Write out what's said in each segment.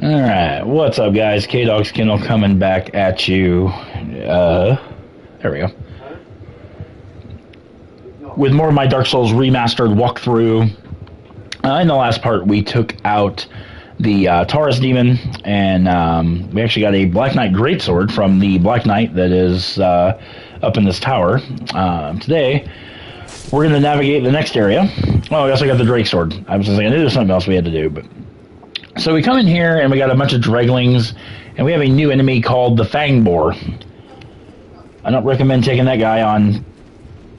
Alright, what's up guys? K-Dog's Kennel coming back at you. There we go. With more of my Dark Souls Remastered walkthrough. In the last part, we took out the Taurus Demon, and we actually got a Black Knight Greatsword from the Black Knight that is up in this tower. Today, we're going to navigate the next area. Oh, we also got the Drake Sword. I was just like, I knew there was something else we had to do, but... So we come in here, and we got a bunch of Dreglings, and we have a new enemy called the Fang Boar. I don't recommend taking that guy on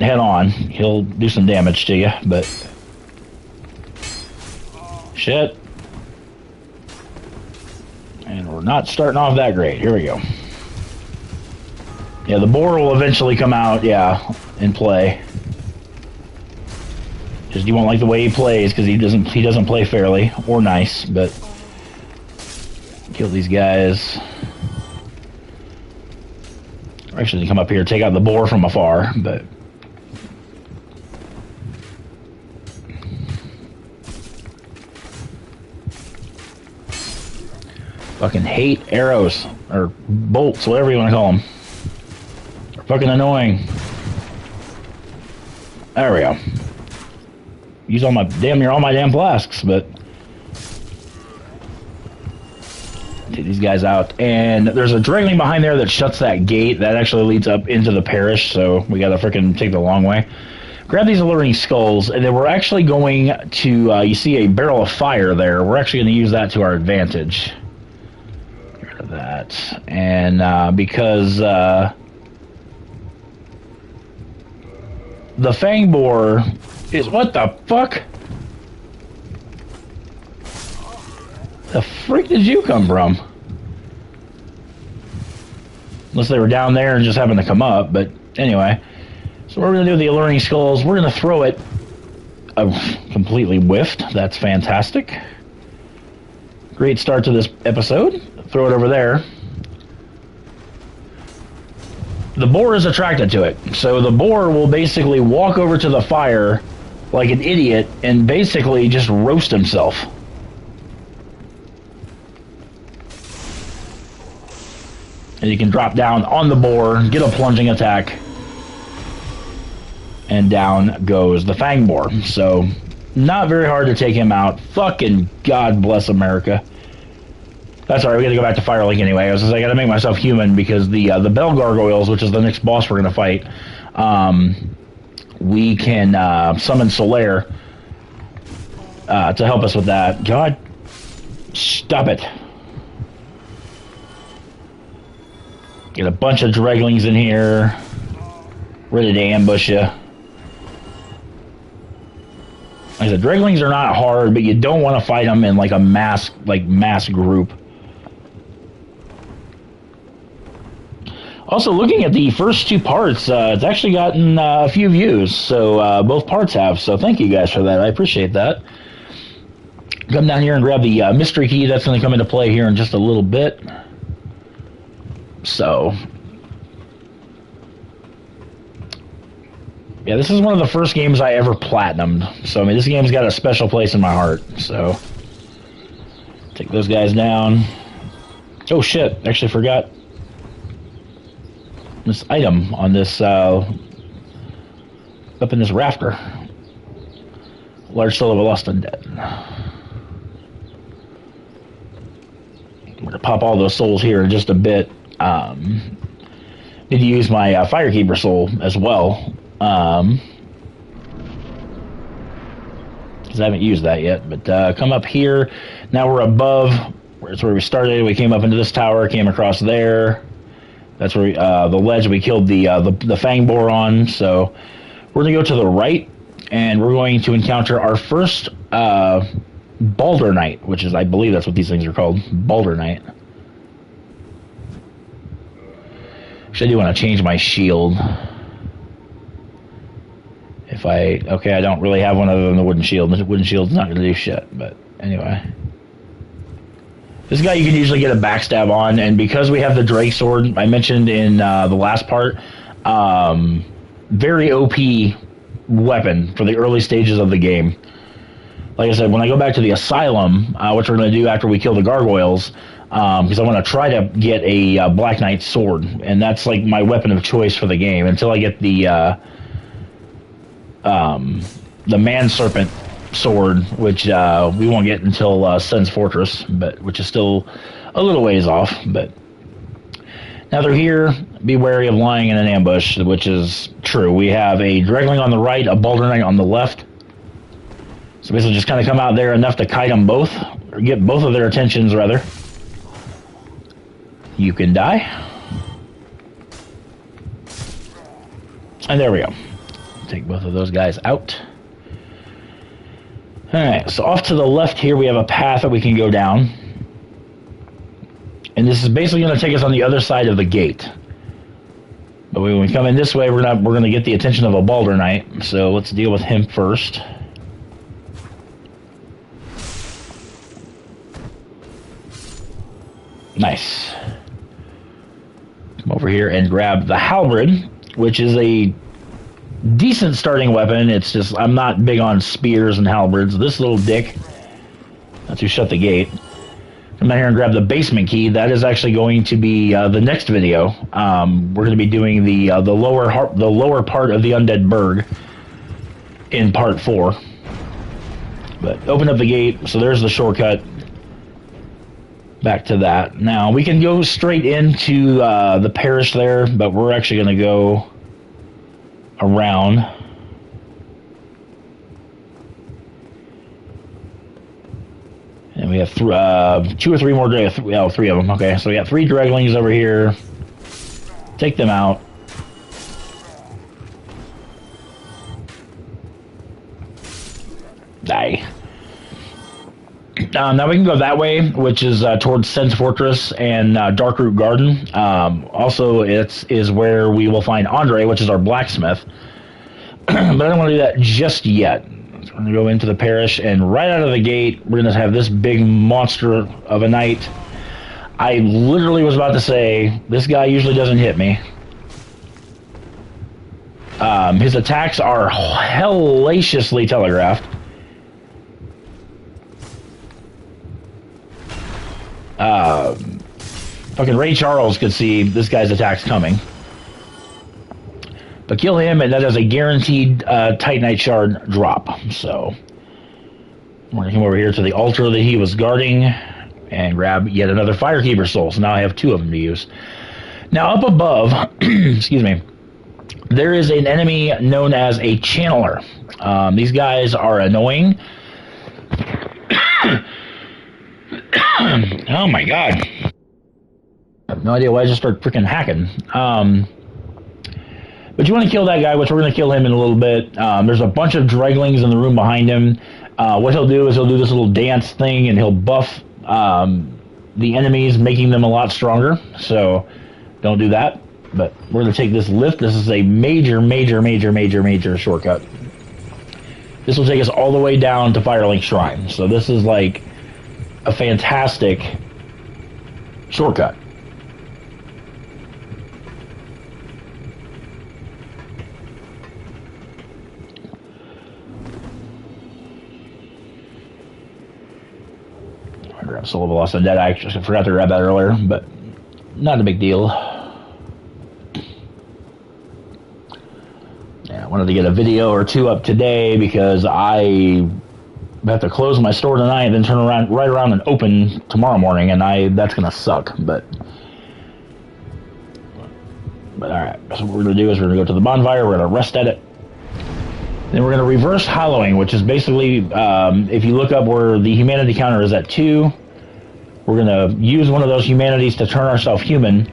head-on. He'll do some damage to you, but... Shit. And we're not starting off that great. Here we go. Yeah, the boar will eventually come out, and play. Just you won't like the way he plays, because he doesn't play fairly, or nice, but... Kill these guys. Or actually, come up here, take out the boar from afar, but... Fucking hate arrows, or bolts, whatever you want to call them. They're fucking annoying. There we go. Use all my damn flasks, but... Take these guys out, and there's a Dregling behind there that shuts that gate. That actually leads up into the parish, so we gotta frickin' take the long way. Grab these alluring skulls, and then we're actually going to, you see a barrel of fire there. We're actually going to use that to our advantage. Get rid of that. And because the Fang Boar is... What the fuck? The freak did you come from? Unless they were down there and just happened to come up, but anyway. So what we're going to do with the alluring skulls, we're going to throw it. Completely whiffed. That's fantastic. Great start to this episode. Throw it over there. The boar is attracted to it. So the boar will basically walk over to the fire like an idiot and basically just roast himself. And you can drop down on the boar, get a plunging attack, and down goes the Fang Boar. So, not very hard to take him out. Fucking God bless America. That's alright, we gotta go back to Firelink anyway. I gotta make myself human because the Bell Gargoyles, which is the next boss we're gonna fight, we can summon Solaire to help us with that. God, stop it. Get a bunch of Dreglings in here, ready to ambush you. Like I said, Dreglings are not hard, but you don't want to fight them in like a mass group. Also, looking at the first two parts, it's actually gotten a few views, so both parts have. So thank you guys for that. I appreciate that. Come down here and grab the mystery key. That's going to come into play here in just a little bit. So, yeah, this is one of the first games I ever platinumed. So, I mean, this game's got a special place in my heart. So, take those guys down. Oh, shit. Actually forgot this item on this, up in this rafter. Large soul of a lost undead. I'm going to pop all those souls here in just a bit. Need to use my Firekeeper soul as well, because I haven't used that yet. But come up here. Now we're above. That's where we started. We came up into this tower, came across there. That's where the ledge we killed the Fang Boar on. So we're gonna go to the right, and we're going to encounter our first Balder Knight, which is, I believe that's what these things are called, Balder Knight. Actually, I do want to change my shield. Okay, I don't really have one other than the wooden shield. The wooden shield's not going to do shit, but anyway. This guy you can usually get a backstab on, and because we have the Drake Sword, I mentioned in the last part, very OP weapon for the early stages of the game. like I said, when I go back to the Asylum, which we're going to do after we kill the Gargoyles, because I want to try to get a Black Knight sword, and that's like my weapon of choice for the game until I get the Man Serpent sword, which we won't get until Sen's Fortress, but which is still a little ways off. But now they're here. Be wary of lying in an ambush, which is true. We have a Dregling on the right, a Balder Knight on the left. So basically just kind of come out there enough to kite them both, or get both of their attentions, rather. You can die. And there we go. Take both of those guys out. Alright, so off to the left here we have a path that we can go down. And this is basically going to take us on the other side of the gate. But when we come in this way, we're going to get the attention of a Balder Knight. So let's deal with him first. Nice. Come over here and grab the Halberd, which is a decent starting weapon. It's just, I'm not big on spears and halberds. This little dick, that's who shut the gate. Come down here and grab the basement key. That is actually going to be the next video. We're going to be doing the lower part of the Undead Burg in part 4. But open up the gate, so there's the shortcut back to that. Now we can go straight into the parish there, but we're actually going to go around. And we have 2 or 3 more, 3 of them. Okay, so we got 3 Dreglings over here. Take them out. Die. Now we can go that way, which is towards Sen's Fortress and Darkroot Garden. Also, it is where we will find Andre, which is our blacksmith. But I don't want to do that just yet. So we're going to go into the parish, and right out of the gate, we're going to have this big monster of a knight. I literally was about to say, this guy usually doesn't hit me. His attacks are hellaciously telegraphed. Fucking Ray Charles could see this guy's attacks coming. But kill him, and that is a guaranteed Titanite Shard drop. So we're going to come over here to the altar that he was guarding and grab yet another Firekeeper soul. So now I have 2 of them to use. Now up above, excuse me, there is an enemy known as a Channeler. These guys are annoying. Oh my god. I have no idea why I just started freaking hacking. But you want to kill that guy, which we're going to kill him in a little bit. There's a bunch of Dreglings in the room behind him. What he'll do is he'll do this little dance thing, and he'll buff the enemies, making them a lot stronger. So don't do that. But we're going to take this lift. This is a major shortcut. This will take us all the way down to Firelink Shrine. So this is like a fantastic shortcut. I grabbed Soul of a Lost Undead. I actually forgot to grab that earlier, but not a big deal. Yeah, I wanted to get a video or 2 up today because I have to close my store tonight and then turn around right around and open tomorrow morning, and that's gonna suck. But all right, so what we're gonna do is we're gonna go to the bonfire, we're gonna rest at it, then we're gonna reverse hollowing, which is basically if you look up where the humanity counter is at 2, we're gonna use one of those humanities to turn ourselves human.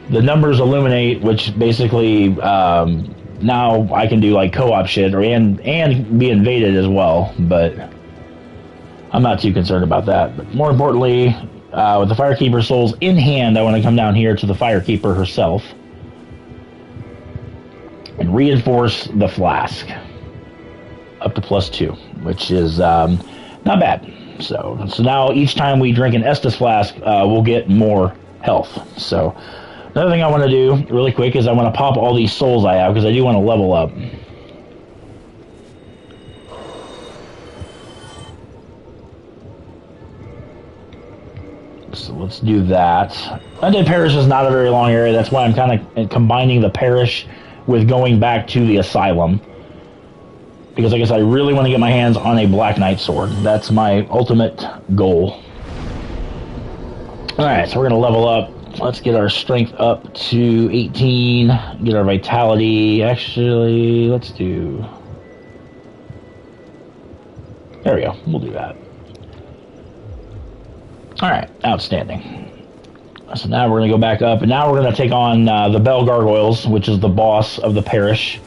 The numbers illuminate, which basically now I can do like co-op shit and be invaded as well, but I'm not too concerned about that. But more importantly, with the Firekeeper souls in hand, I want to come down here to the Firekeeper herself and reinforce the flask up to +2, which is not bad. So now each time we drink an Estus flask, we'll get more health. So another thing I want to do really quick is I want to pop all these souls I have because I do want to level up. So let's do that. Undead Parish is not a very long area. That's why I'm kind of combining the parish with going back to the asylum. Because like I said, I really want to get my hands on a Black Knight sword. That's my ultimate goal. Alright, so we're going to level up. Let's get our strength up to 18. Get our vitality. Actually, let's do... There we go. We'll do that. Alright, outstanding. So now we're going to go back up, and now we're going to take on the Bell Gargoyles, which is the boss of the parish.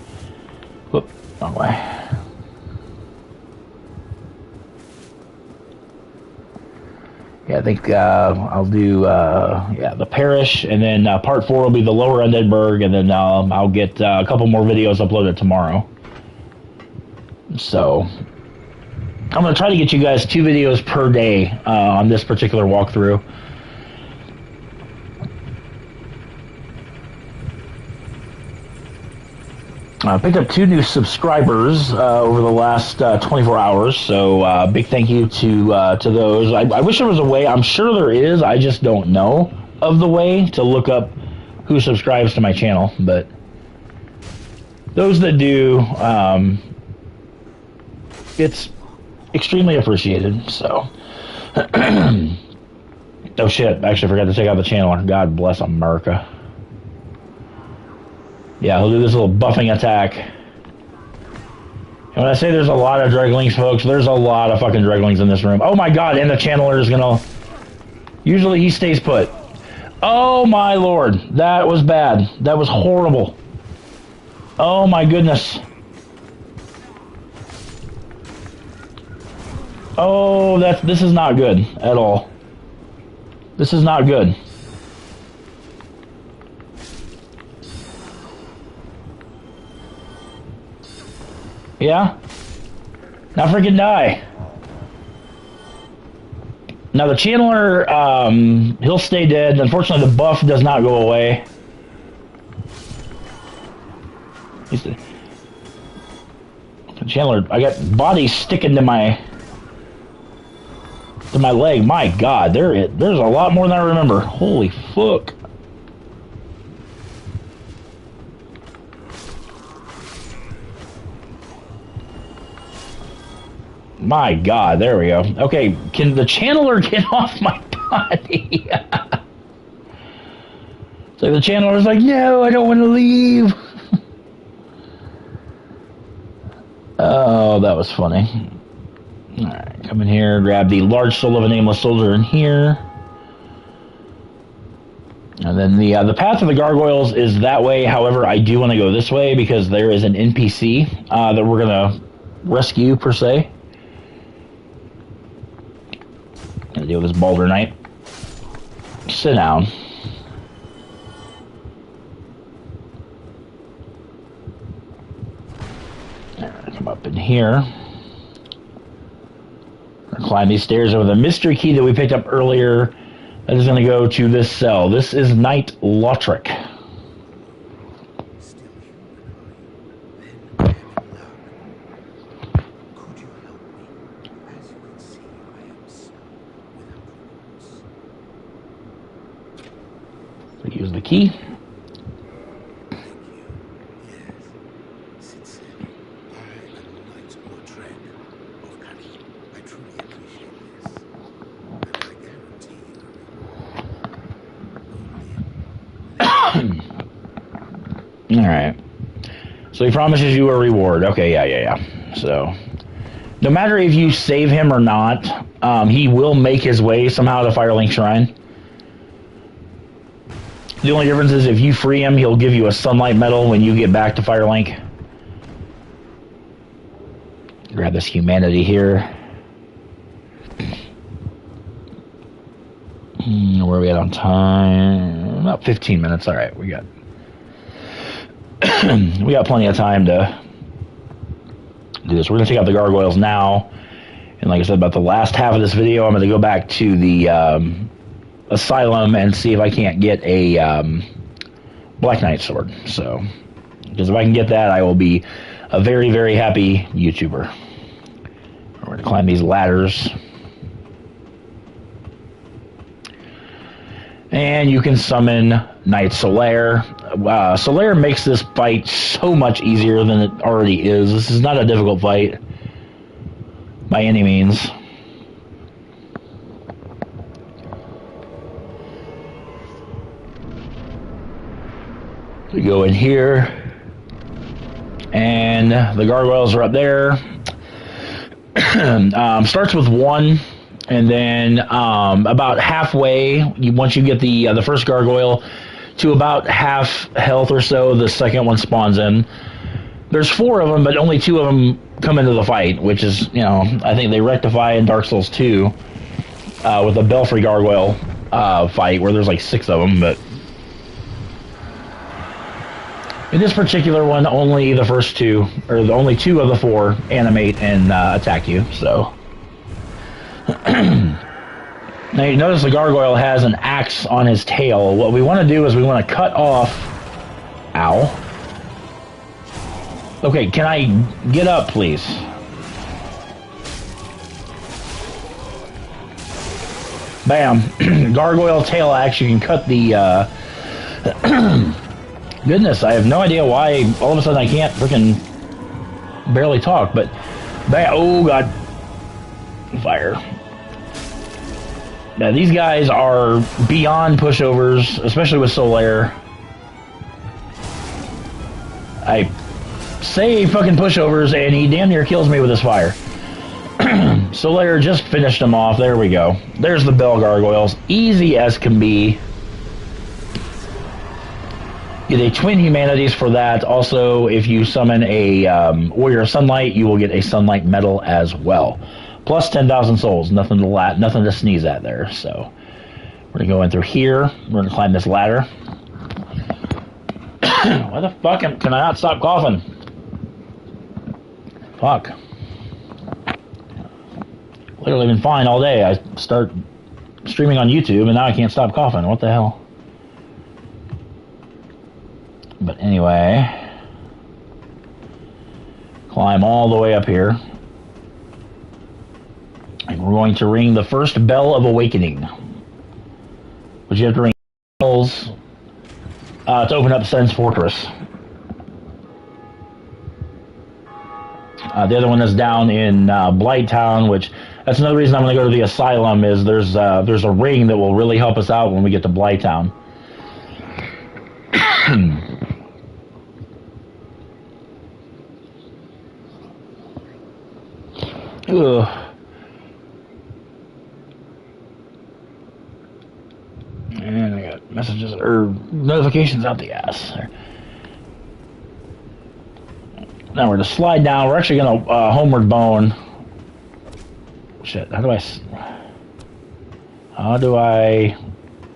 Whoop, wrong way. Yeah, I think I'll do the parish, and then part 4 will be the lower Undead Burg, and then I'll get a couple more videos uploaded tomorrow. So I'm going to try to get you guys 2 videos per day on this particular walkthrough. I picked up 2 new subscribers over the last 24 hours, so big thank you to those. I wish there was a way, I'm sure there is, I just don't know of the way to look up who subscribes to my channel, but those that do, it's extremely appreciated, so. Oh shit, I actually forgot to take out the channeler. God bless America. Yeah, he'll do this little buffing attack. And when I say there's a lot of Dreglings, folks, there's a lot of fucking Dreglings in this room. Oh my god, and the channeler is gonna... Usually he stays put. Oh my lord, that was bad. That was horrible. Oh my goodness. Oh, this is not good at all. This is not good. Yeah? Now freaking die. Now the channeler, he'll stay dead. Unfortunately, the buff does not go away. The channeler, I got bodies sticking to my leg. My god, there's a lot more than I remember. Holy fuck. My god, there we go. Okay, can the channeler get off my body? So the channeler's like, no, I don't want to leave. Oh, that was funny. Alright, come in here, grab the large soul of a nameless soldier in here. And then the path of the gargoyles is that way. However, I do want to go this way because there is an NPC that we're going to rescue, per se. Gonna deal with this Balder Knight. Sit down. Come up in here. Climb these stairs over the mystery key that we picked up earlier. That is going to go to this cell. This is Knight Lotric. Use the key. Alright. So he promises you a reward. Okay, yeah. So, no matter if you save him or not, he will make his way somehow to Firelink Shrine. The only difference is if you free him, he'll give you a sunlight medal when you get back to Firelink. Grab this humanity here. Where are we at on time? About 15 minutes. All right, we got we got plenty of time to do this. We're gonna take out the gargoyles now, and like I said, about the last half of this video, I'm gonna go back to the asylum and see if I can't get a Black Knight sword. So, because if I can get that, I will be a very, very happy YouTuber. We're going to climb these ladders. And you can summon Knight Solaire. Solaire makes this fight so much easier than it already is. This is not a difficult fight by any means. We go in here, and the gargoyles are up there. Starts with one, and then about halfway, once you get the first gargoyle to about half health or so, the second one spawns in. There's 4 of them, but only 2 of them come into the fight, which is, you know, I think they rectify in Dark Souls 2 with the Belfry gargoyle fight, where there's like 6 of them, but in this particular one, only the first 2, or only 2 of the 4 animate and attack you, so. Now you notice the gargoyle has an axe on his tail. What we want to do is we want to cut off... Ow. Okay, can I get up, please? Bam. Gargoyle tail axe, you can cut the... Goodness, I have no idea why all of a sudden I can't freaking barely talk, but... Oh, God. Fire. Now, these guys are beyond pushovers, especially with Solaire. I say fucking pushovers, and he damn near kills me with his fire. Solaire just finished him off. There we go. There's the bell gargoyles. Easy as can be. Get a twin humanities for that. Also, if you summon a warrior of sunlight, you will get a sunlight medal as well. Plus 10,000 souls. Nothing to sneeze at there. So we're gonna go in through here. We're gonna climb this ladder. Why the fuck can I not stop coughing? Fuck. Literally been fine all day. I start streaming on YouTube and now I can't stop coughing. What the hell? But anyway, climb all the way up here. And we're going to ring the first bell of awakening. But you have to ring bells to open up Sen's Fortress. The other one is down in Blighttown, which that's another reason I'm going to go to the Asylum. Is there's a ring that will really help us out when we get to Blighttown. Ugh. And I got messages or notifications out the ass. Now we're going to slide down. We're actually going to homeward bone. Shit, how do I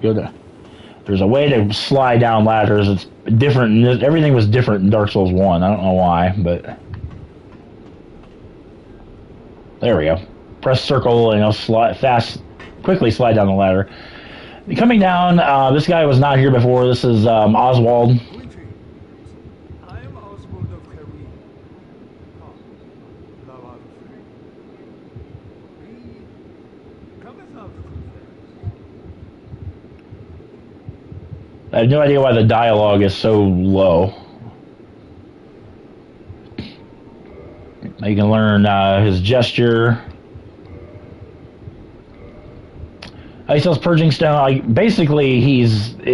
go to... There's a way to slide down ladders. It's different. Everything was different in Dark Souls 1. I don't know why, but... There we go. Press circle and it'll quickly slide down the ladder. Coming down, this guy was not here before. This is Oswald. I have no idea why the dialogue is so low. You can learn his gesture. He sells purging stone. Basically,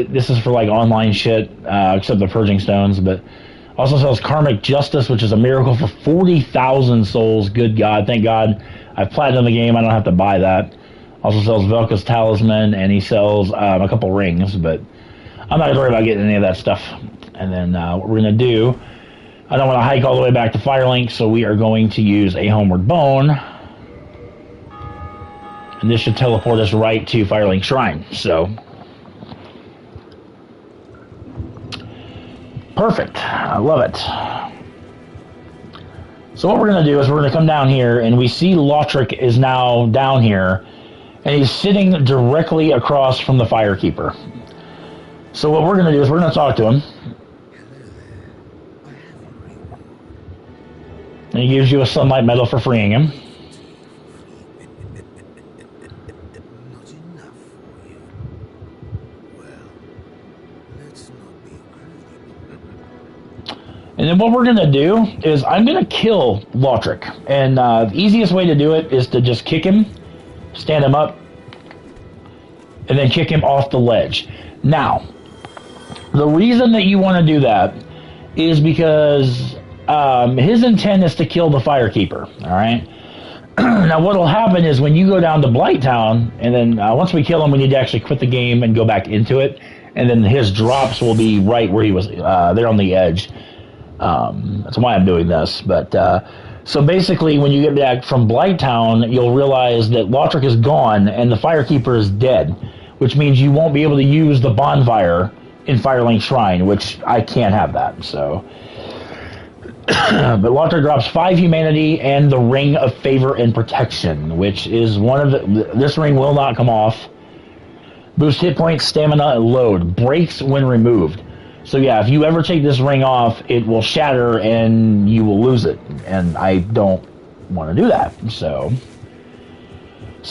this is for like online shit, except the purging stones. But also sells karmic justice, which is a miracle for 40,000 souls. Good God, thank God, I've platinumed the game. I don't have to buy that. Also sells Velka's talisman, and he sells a couple rings. But I'm not worried about getting any of that stuff. And then what we're gonna do. I don't want to hike all the way back to Firelink, so we are going to use a homeward bone. And this should teleport us right to Firelink Shrine. So, perfect. I love it. So what we're going to do is we're going to come down here, and we see Lautrec is now down here, and he's sitting directly across from the Firekeeper. So what we're going to do is we're going to talk to him. And he gives you a sunlight medal for freeing him. Not enough for you. And then what we're going to do is I'm going to kill Lothric. And the easiest way to do it is to just kick him, stand him up, and then kick him off the ledge. Now, the reason that you want to do that is because his intent is to kill the Firekeeper, all right? Now, what will happen is when you go down to Blighttown, and then once we kill him, we need to actually quit the game and go back into it, and then his drops will be right where he was, there on the edge. That's why I'm doing this. But so basically, when you get back from Blighttown, you'll realize that Lothric is gone and the Firekeeper is dead, which means you won't be able to use the bonfire in Firelink Shrine, which I can't have that. So, but Lothric drops 5 humanity and the Ring of Favor and Protection, which is one of the. This ring will not come off. Boost hit points, stamina, and load. Breaks when removed. So yeah, if you ever take this ring off, it will shatter and you will lose it. And I don't want to do that. So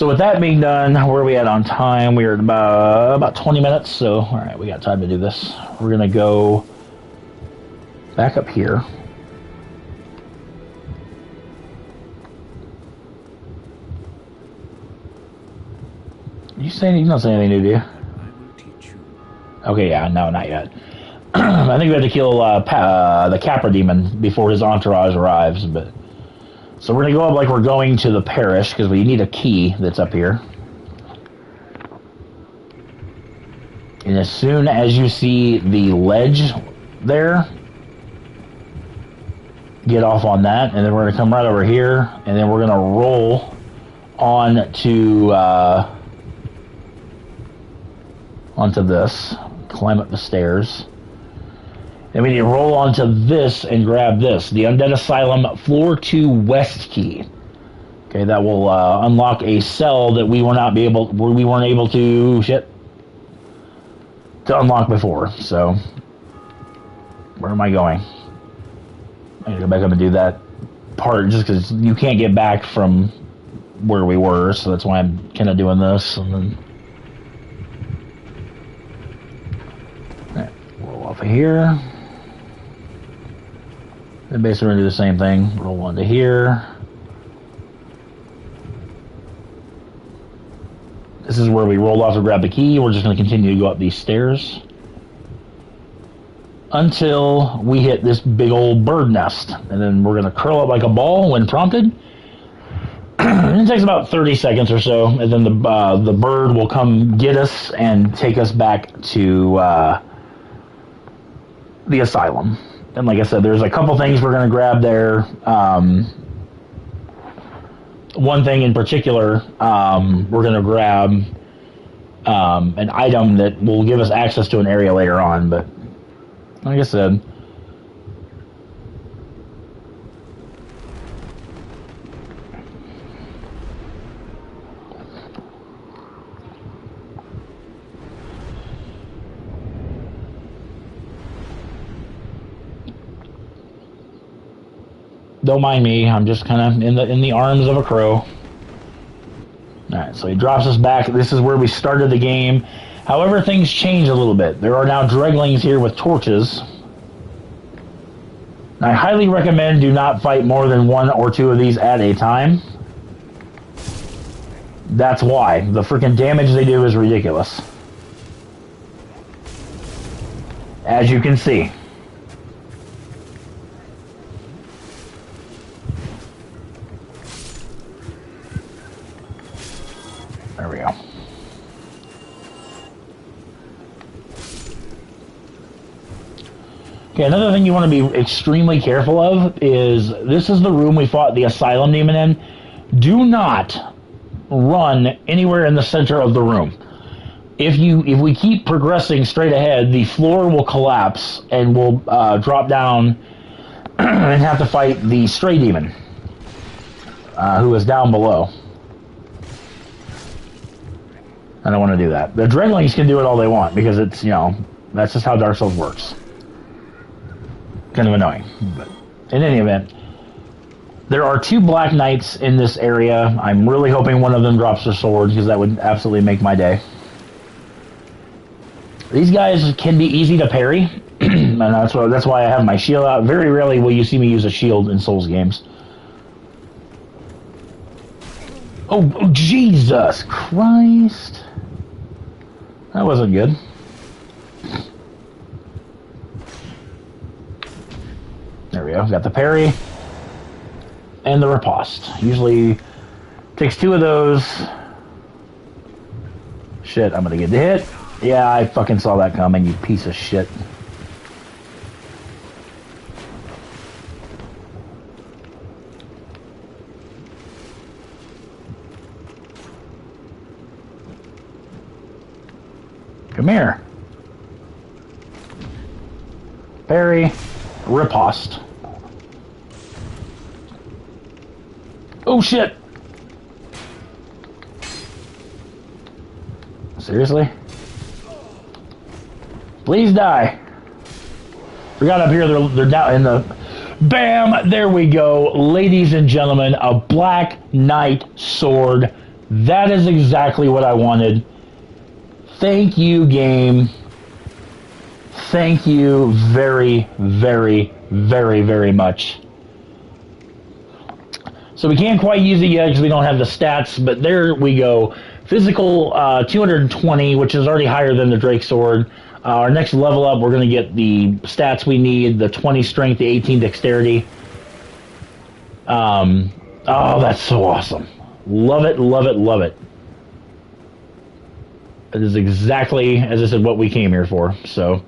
with that being done, where are we at on time? We're at about 20 minutes. So, all right, we got time to do this. We're going to go back up here. You don't say anything new, do you? Okay, yeah, no, not yet. I think we have to kill the Capra Demon before his entourage arrives. But so we're going to go up like we're going to the parish, because we need a key that's up here. And as soon as you see the ledge there, get off on that. And then we're going to come right over here. And then we're going to roll on to onto this. Climb up the stairs. Then we need to roll onto this and grab this. The Undead Asylum Floor 2 West Key. Okay, that will unlock a cell that we weren't able to unlock before. So, where am I going? I need to go back up and do that part just because you can't get back from where we were. So that's why I'm kind of doing this. And then roll off of here. Then basically we're going to do the same thing. Roll onto here. This is where we rolled off to grab the key. We're just going to continue to go up these stairs until we hit this big old bird nest. And then we're going to curl up like a ball when prompted. And it takes about 30 seconds or so. And then the bird will come get us and take us back to the asylum. And like I said, there's a couple things we're going to grab there. One thing in particular, we're going to grab an item that will give us access to an area later on. But like I said, don't mind me, I'm just kind of in the arms of a crow. Alright, so he drops us back. This is where we started the game. However, things change a little bit. There are now dreglings here with torches. I highly recommend do not fight more than 1 or 2 of these at a time. That's why. The freaking damage they do is ridiculous. As you can see. There we go. Okay, another thing you want to be extremely careful of is this is the room we fought the Asylum Demon in. Do not run anywhere in the center of the room. If we keep progressing straight ahead, the floor will collapse and we'll drop down and have to fight the Stray Demon, who is down below. I don't want to do that. The Dreglings can do it all they want because it's, that's just how Dark Souls works. Kind of annoying. But in any event, there are 2 Black Knights in this area. I'm really hoping one of them drops their sword because that would absolutely make my day. These guys can be easy to parry. And that's why I have my shield out. Very rarely will you see me use a shield in Souls games. Oh, Jesus Christ. That wasn't good. There we go. Got the parry. And the riposte. Usually takes 2 of those. Shit, I'm gonna get the hit. Yeah, I fucking saw that coming, you piece of shit. Come here. Parry. Riposte. Oh shit! Seriously? Please die. Forgot up here they're down in the... Bam! There we go. Ladies and gentlemen, a Black Knight sword. That is exactly what I wanted. Thank you, game. Thank you very, very, very, very much. So we can't quite use it yet because we don't have the stats, but there we go. Physical 220, which is already higher than the Drake Sword. Our next level up, we're going to get the stats we need, the 20 strength, the 18 dexterity. Oh, that's so awesome. Love it, love it, love it. It is exactly, as I said, what we came here for. So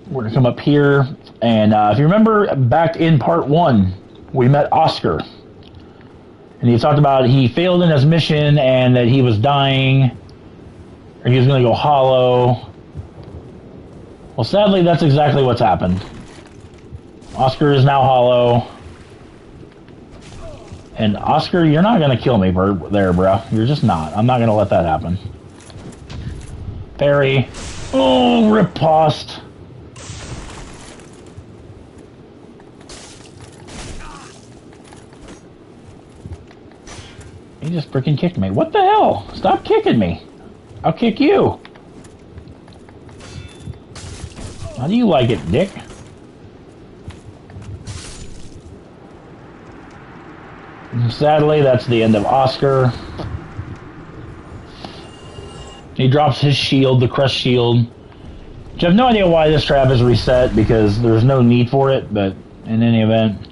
we're going to come up here. And if you remember back in part 1, we met Oscar. And he talked about he failed in his mission and that he was dying. Or he was going to go hollow. Well, sadly, that's exactly what's happened. Oscar is now hollow. And Oscar, you're not going to kill me there, bro. You're just not. I'm not going to let that happen. Parry. Oh, riposte. He just freaking kicked me. What the hell? Stop kicking me. I'll kick you. How do you like it, dick? Sadly, that's the end of Oscar. He drops his shield, the crushed shield. Which I have no idea why this trap is reset, because there's no need for it, but in any event.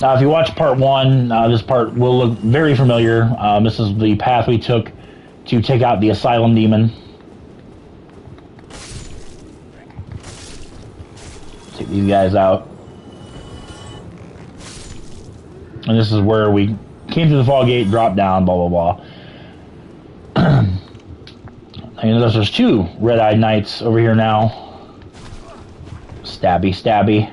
Now, if you watch part 1, this part will look very familiar. This is the path we took to take out the Asylum demon. Take these guys out. And this is where we came to the fall gate, dropped down, blah, blah, blah. You notice there's 2 red-eyed knights over here now. Stabby, stabby.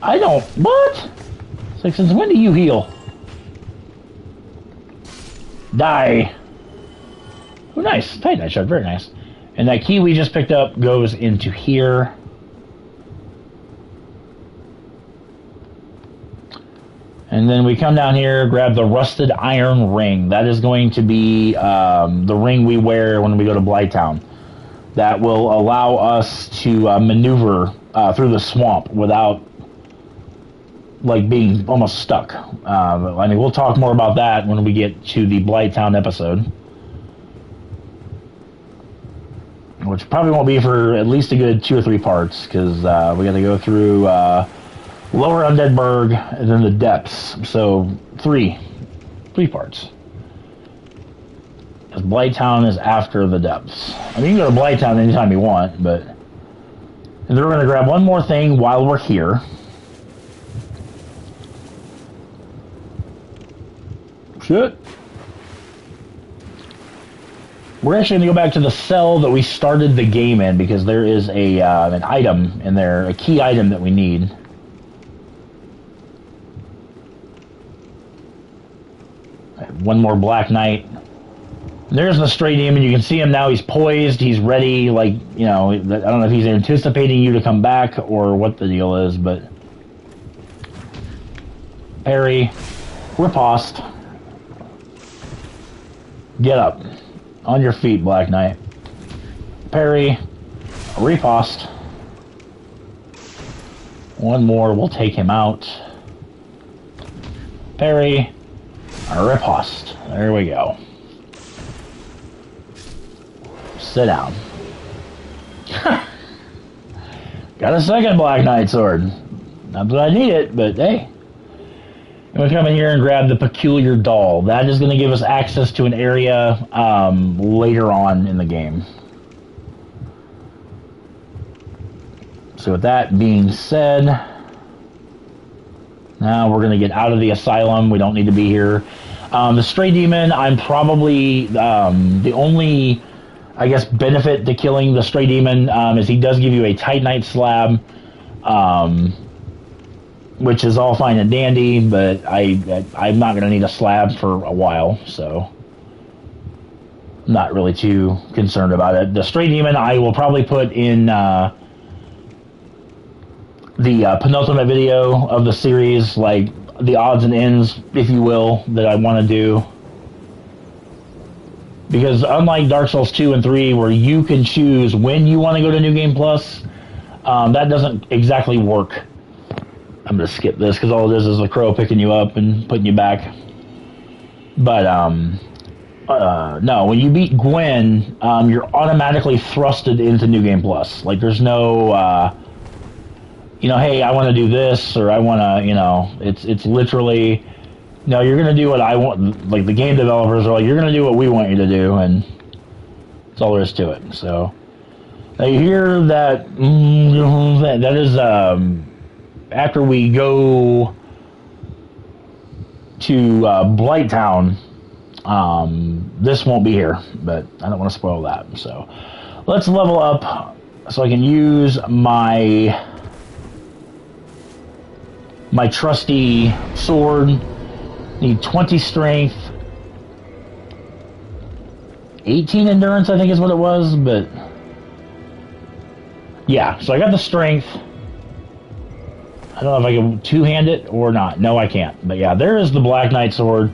I don't... What? It's like, since when do you heal? Die. Oh, nice. Titanite shard. Very nice. And that key we just picked up goes into here. And then we come down here, grab the rusted iron ring. That is going to be the ring we wear when we go to Blighttown. That will allow us to maneuver through the swamp without, like, being almost stuck. I mean, we'll talk more about that when we get to the Blighttown episode. Which probably won't be for at least a good 2 or 3 parts, because we got to go through Lower Undead Burg and then the Depths. So 3 parts. Because Blighttown is after the Depths. I mean, you can go to Blighttown anytime you want, but... And then we're going to grab one more thing while we're here. Shit. We're actually going to go back to the cell that we started the game in, because there is a an item in there, a key item that we need. One more Black Knight. There's the stray demon. You can see him now. He's poised. He's ready. Like, you know, I don't know if he's anticipating you to come back or what the deal is, but... Parry. Riposte. Get up. On your feet, Black Knight. Parry. Riposte. One more will take him out. Parry. Riposte. There we go. Sit down. Got a second Black Knight sword. Not that I need it, but hey. I'm going to come in here and grab the Peculiar Doll. That is going to give us access to an area later on in the game. So with that being said, now we're going to get out of the asylum. We don't need to be here. The Stray Demon, I'm probably the only, I guess, benefit to killing the Stray Demon is he does give you a Titanite slab. Which is all fine and dandy, but I'm not going to need a slab for a while, so I'm not really too concerned about it. The Stray Demon I will probably put in the penultimate video of the series, like the odds and ends, if you will, that I want to do. Because unlike Dark Souls 2 and 3, where you can choose when you want to go to New Game Plus, that doesn't exactly work. I'm going to skip this because all it is a crow picking you up and putting you back. But, no, when you beat Gwen, you're automatically thrusted into New Game Plus. Like, there's no, you know, hey, I want to do this, or I want to, you know, it's literally, no, you're going to do what I want. Like, the game developers are like, you're going to do what we want you to do, and that's all there is to it. So, now you hear that, that is, after we go to Blighttown, this won't be here, but I don't want to spoil that. So let's level up so I can use my trusty sword. Need 20 strength, 18 endurance, I think is what it was, but yeah, so I got the strength. I don't know if I can two-hand it or not. No, I can't. But yeah, there is the Black Knight sword.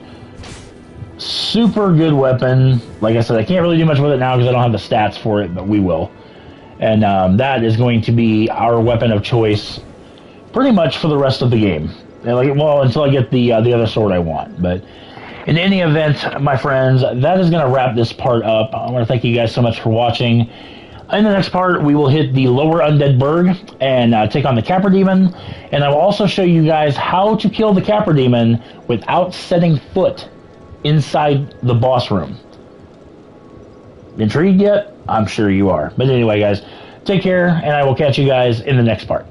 Super good weapon. Like I said, I can't really do much with it now because I don't have the stats for it, but we will. And that is going to be our weapon of choice pretty much for the rest of the game. And like, well, until I get the other sword I want. But in any event, my friends, that is going to wrap this part up. I want to thank you guys so much for watching. In the next part, we will hit the lower Undead Burg and take on the Capra Demon. And I will also show you guys how to kill the Capra Demon without setting foot inside the boss room. Intrigued yet? I'm sure you are. But anyway, guys, take care, and I will catch you guys in the next part.